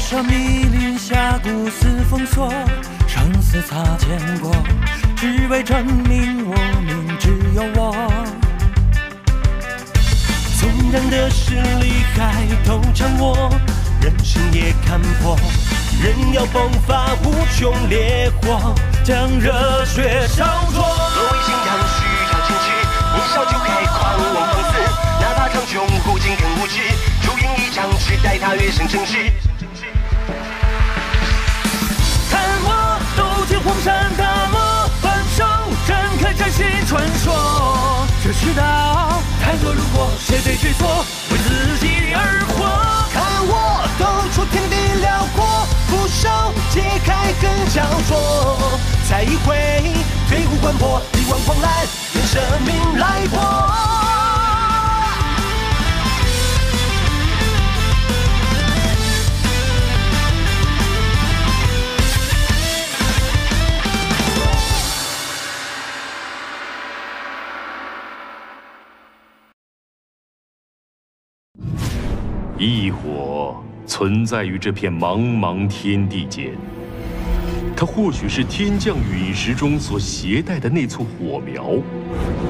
上密林峡谷似封锁，生死擦肩过，只为证明我命只有我。纵然的势力还都掌握，人心也看破，人要迸发无穷烈火，将热血烧灼。所谓信仰需要坚持，年少就该狂妄放肆，哪怕苍穹古今更无知，烛影一张，只待它跃升正式。看我斗天荒山大漠，反手展开崭新传说。这世道太多如果，谁被追索，为自己而活。看我斗出天地辽阔，俯首揭开更焦灼，再一回飞虎关破，力挽狂澜，用生命来搏。异火存在于这片茫茫天地间，它或许是天降陨石中所携带的那簇火苗，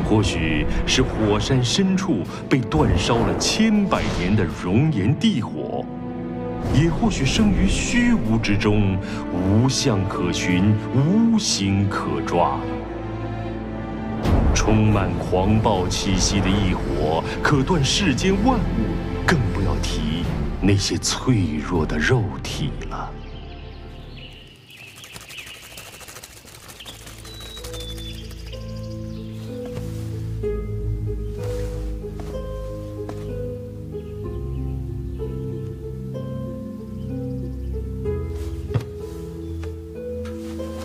或许是火山深处被煅烧了千百年的熔岩地火，也或许生于虚无之中，无相可寻，无形可抓。充满狂暴气息的异火，可断世间万物，更不要提那些脆弱的肉体了。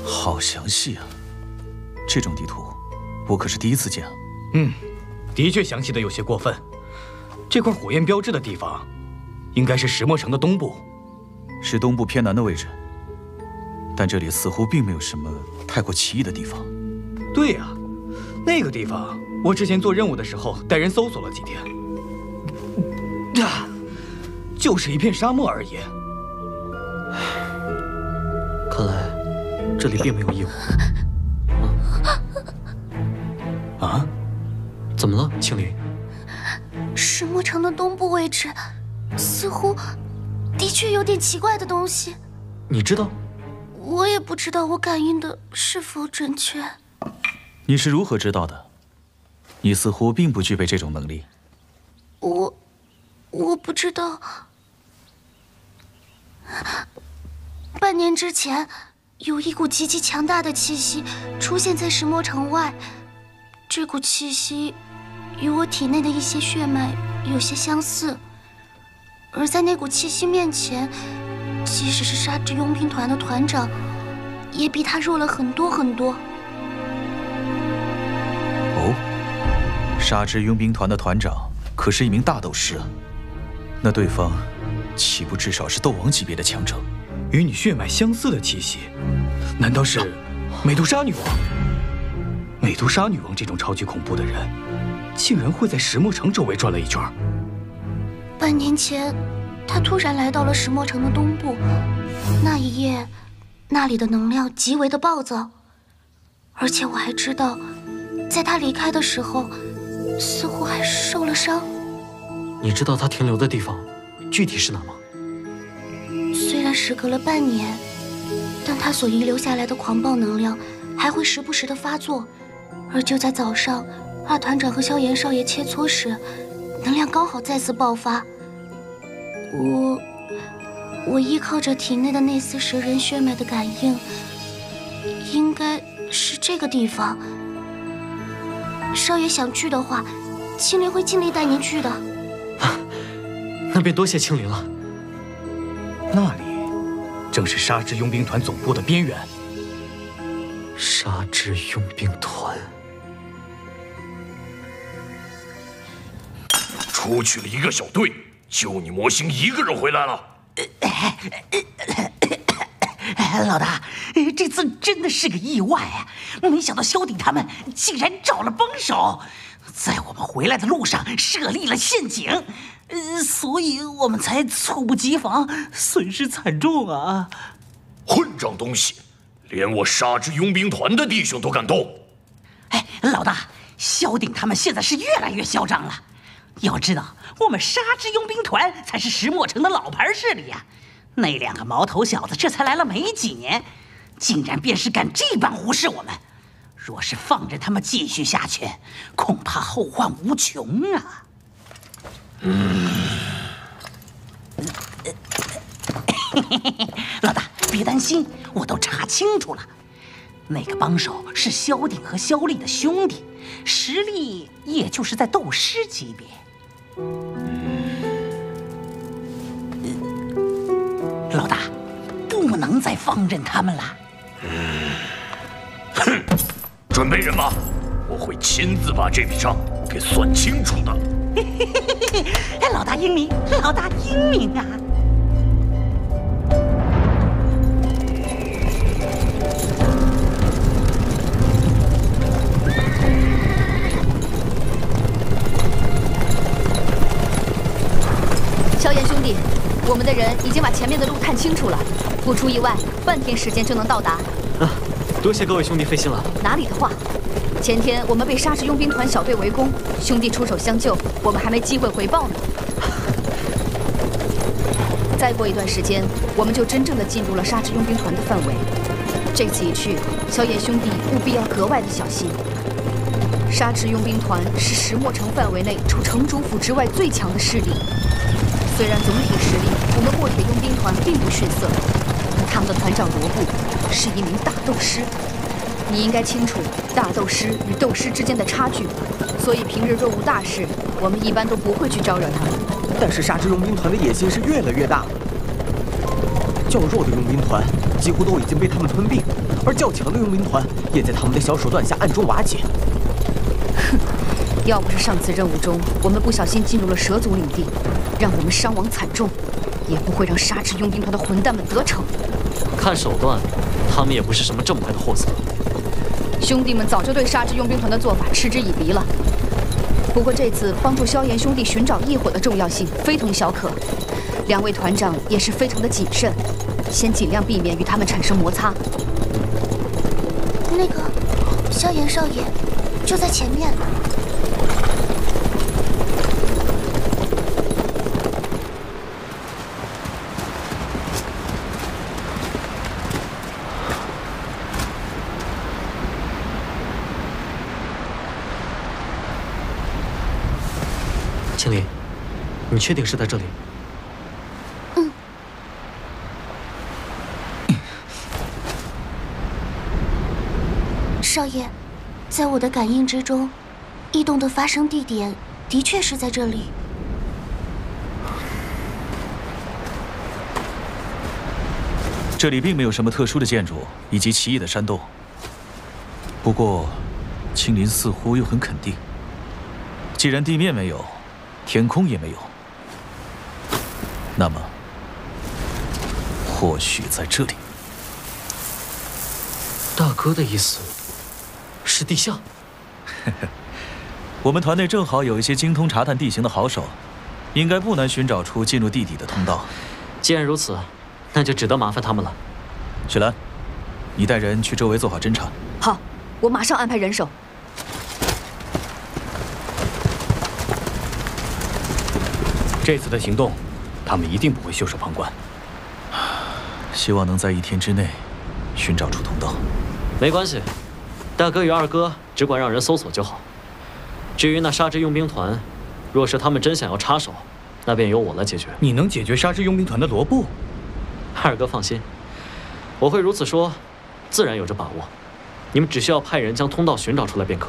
好详细啊！这种地图，我可是第一次见啊。的确详细的有些过分。这块火焰标志的地方，应该是石墨城的东部，是东部偏南的位置。但这里似乎并没有什么太过奇异的地方。对呀，那个地方我之前做任务的时候带人搜索了几天，就是一片沙漠而已。看来这里并没有异火。啊？怎么了，青灵？石墨城的东部位置，似乎的确有点奇怪的东西。你知道？我也不知道我感应的是否准确。你是如何知道的？你似乎并不具备这种能力。我不知道。半年之前，有一股极其强大的气息出现在石墨城外，这股气息与我体内的一些血脉有些相似，而在那股气息面前，即使是沙之佣兵团的团长，也比他弱了很多很多。哦，沙之佣兵团的团长可是一名大斗师啊，那对方岂不至少是斗王级别的强者？与你血脉相似的气息，难道是美杜莎女王？美杜莎女王这种超级恐怖的人，竟然会在石墨城周围转了一圈。半年前，他突然来到了石墨城的东部，那一夜，那里的能量极为的暴躁，而且我还知道，在他离开的时候，似乎还受了伤。你知道他停留的地方具体是哪吗？虽然时隔了半年，但他所遗留下来的狂暴能量还会时不时的发作，而就在早上，二团长和萧炎少爷切磋时，能量刚好再次爆发。我依靠着体内的那丝蛇人血脉的感应，应该是这个地方。少爷想去的话，青灵会尽力带您去的。那便多谢青灵了。那里正是沙之佣兵团总部的边缘。沙之佣兵团出去了一个小队，就你魔星一个人回来了。老大，这次真的是个意外啊！没想到萧鼎他们竟然找了帮手。在我们回来的路上设立了陷阱，所以我们才猝不及防，损失惨重啊！混账东西，连我沙之佣兵团的弟兄都敢动！哎，老大，萧鼎他们现在是越来越嚣张了。要知道，我们沙之佣兵团才是石墨城的老牌势力呀。那2个毛头小子这才来了没几年，竟然便是敢这般忽视我们。若是放任他们继续下去，恐怕后患无穷啊！老大，别担心，我都查清楚了，那个帮手是萧鼎和萧厉的兄弟，实力也就是在斗师级别。老大，不能再放任他们了。哼！准备人马，我会亲自把这笔账给算清楚的。哎，老大英明，老大英明啊！萧炎兄弟，我们的人已经把前面的路探清楚了，不出意外，半天时间就能到达。啊，多谢各位兄弟费心了。哪里的话，前天我们被沙之佣兵团小队围攻，兄弟出手相救，我们还没机会回报呢。再过一段时间，我们就真正的进入了沙之佣兵团的范围。这次一去，萧炎兄弟务必要格外的小心。沙之佣兵团是石墨城范围内除城主府之外最强的势力。虽然总体实力我们墨铁佣兵团并不逊色，但他们的团长罗布是一名大斗师。你应该清楚大斗师与斗师之间的差距，所以平日若无大事，我们一般都不会去招惹他们。但是沙之佣兵团的野心是越来越大，较弱的佣兵团几乎都已经被他们吞并，而较强的佣兵团也在他们的小手段下暗中瓦解。哼，要不是上次任务中我们不小心进入了蛇族领地，让我们伤亡惨重，也不会让沙之佣兵团的混蛋们得逞。看手段，他们也不是什么正派的货色。兄弟们早就对沙之佣兵团的做法嗤之以鼻了。不过这次帮助萧炎兄弟寻找异火的重要性非同小可，两位团长也是非常的谨慎，先尽量避免与他们产生摩擦。那个，萧炎少爷，就在前面。青离，你确定是在这里？嗯。少爷，在我的感应之中，异动的发生地点的确是在这里。这里并没有什么特殊的建筑以及奇异的山洞，不过青林似乎又很肯定，既然地面没有，天空也没有，那么或许在这里。大哥的意思是地下？我们团内正好有一些精通查探地形的好手，应该不难寻找出进入地底的通道。既然如此，那就只得麻烦他们了。雪兰，你带人去周围做好侦查。好，我马上安排人手。这次的行动，他们一定不会袖手旁观。希望能在1天之内寻找出通道。没关系，大哥与二哥只管让人搜索就好。至于那沙之佣兵团，若是他们真想要插手，那便由我来解决。你能解决沙之佣兵团的罗布？二哥放心，我会如此说，自然有着把握。你们只需要派人将通道寻找出来便可。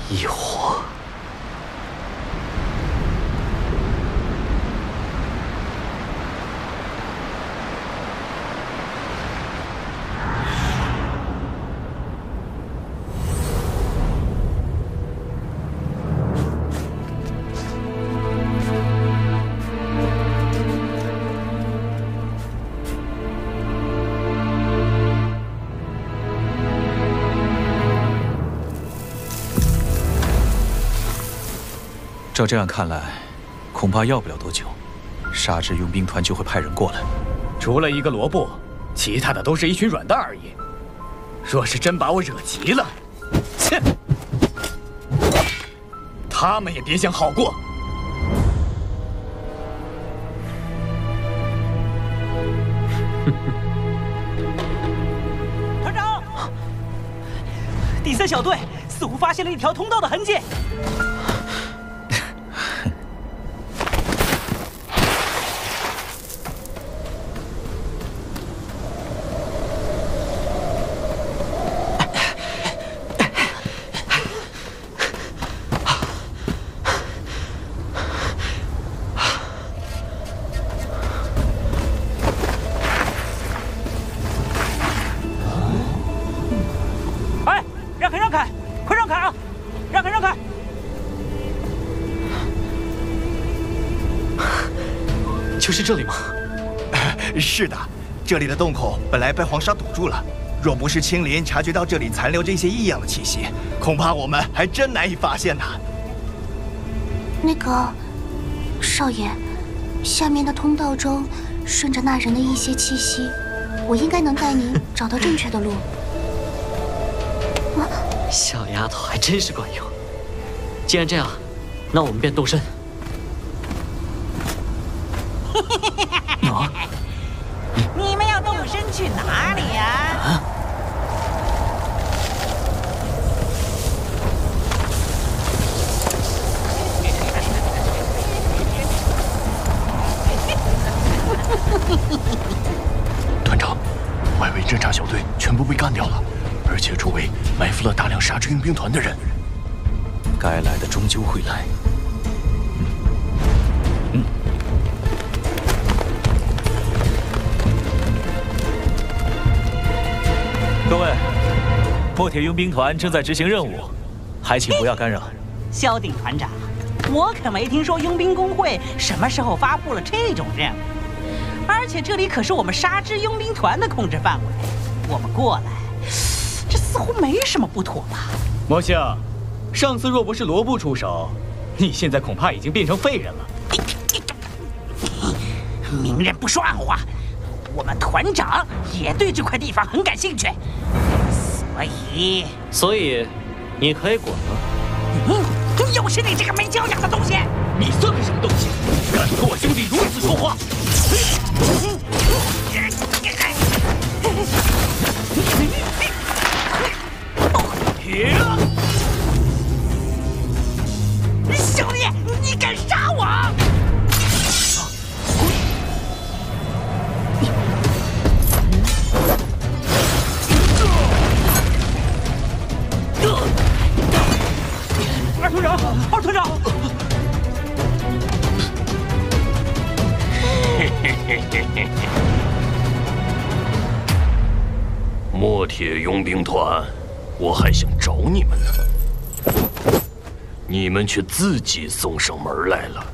异火。照这样看来，恐怕要不了多久，沙之佣兵团就会派人过来。除了一个罗布，其他的都是一群软蛋而已。若是真把我惹急了，切，他们也别想好过。团长，第3小队似乎发现了一条通道的痕迹。就是这里吗？是的，这里的洞口本来被黄沙堵住了。若不是青林察觉到这里残留着一些异样的气息，恐怕我们还真难以发现呢。那个，少爷，下面的通道中顺着那人的一些气息，我应该能带您找到正确的路。小丫头还真是管用。既然这样，那我们便动身。你们要动身去哪里呀？团长，外围侦察小队全部被干掉了，而且周围埋伏了大量沙之佣兵团的人。该来的终究会来。各位，墨铁佣兵团正在执行任务，还请不要干扰。萧鼎团长，我可没听说佣兵工会什么时候发布了这种任务，而且这里可是我们沙之佣兵团的控制范围，我们过来，这似乎没什么不妥吧？魔星，上次若不是罗布出手，你现在恐怕已经变成废人了。明人不说暗话。我们团长也对这块地方很感兴趣，所以，你可以滚了。又是你这个没教养的东西！你算个什么东西？敢和我兄弟如此说话！兄弟，你敢杀我！二团长，二团长！墨铁佣兵团，我还想找你们呢，你们却自己送上门来了。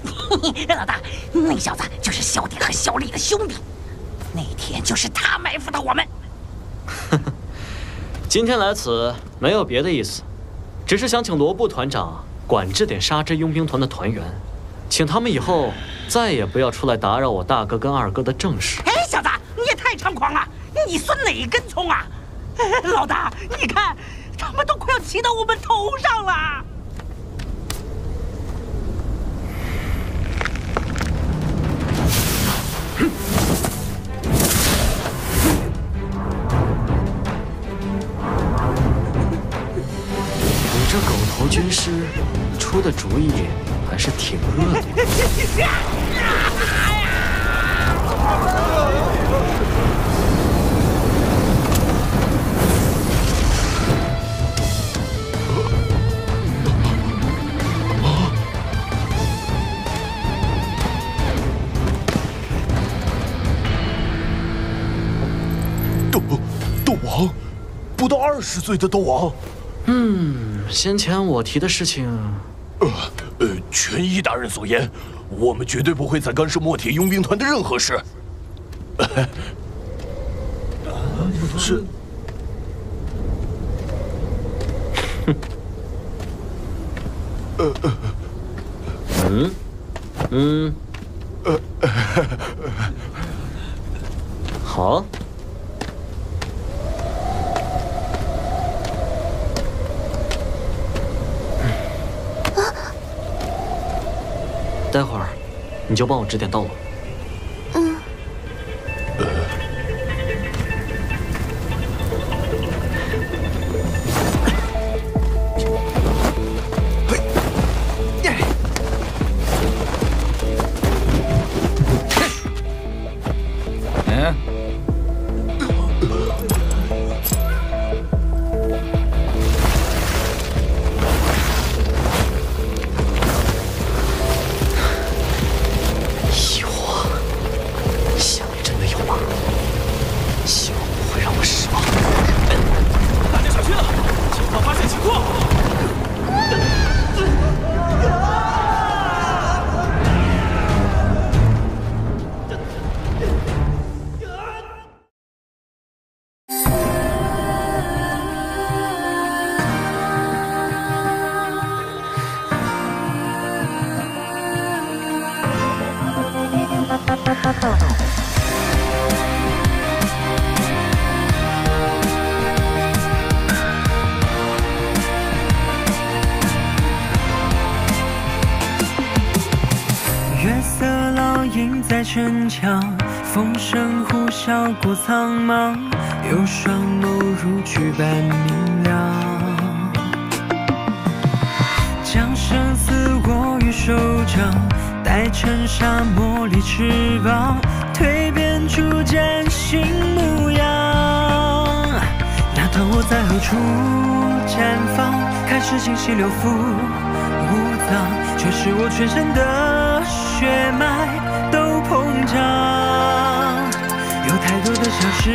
老大，那小子就是萧鼎和萧丽的兄弟，那天就是他埋伏的我们。今天来此没有别的意思，只是想请罗布团长管制点沙之佣兵团的团员，请他们以后再也不要出来打扰我大哥跟二哥的正事。哎，小子，你也太猖狂了！你算哪根葱啊？老大，你看，他们都快要骑到我们头上了。你这狗头军师出的主意还是挺恶毒的。斗王，不到20岁的斗王。先前我提的事情，权益大人所言，我们绝对不会再干涉墨铁佣兵团的任何事。是。好。待会儿你就帮我指点道路。月色烙印在城墙，风声呼啸过苍茫，有双眸如炬般明亮，将生死握于手掌，待尘沙磨砺翅膀，蜕变出崭新模样。那段我在何处绽放？看似惊喜流伏无藏，却是我全身的血脉都膨胀。有太多的小事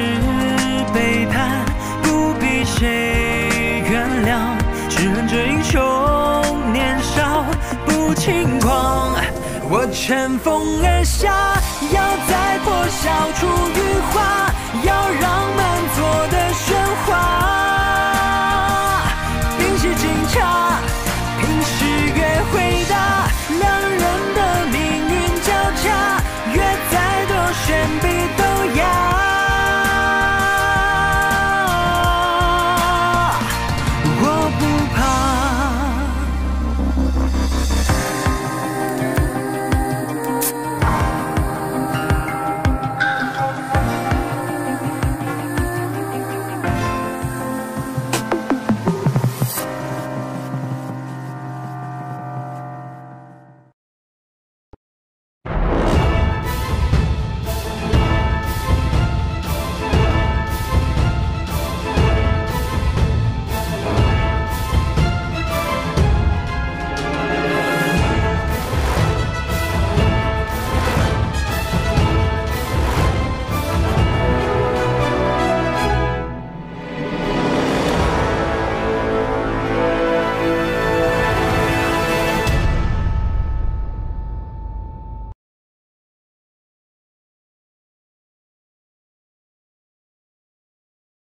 背叛，不必谁原谅，只恨这英雄年少不轻狂。我乘风而下，要在破晓出羽化，要让满座的喧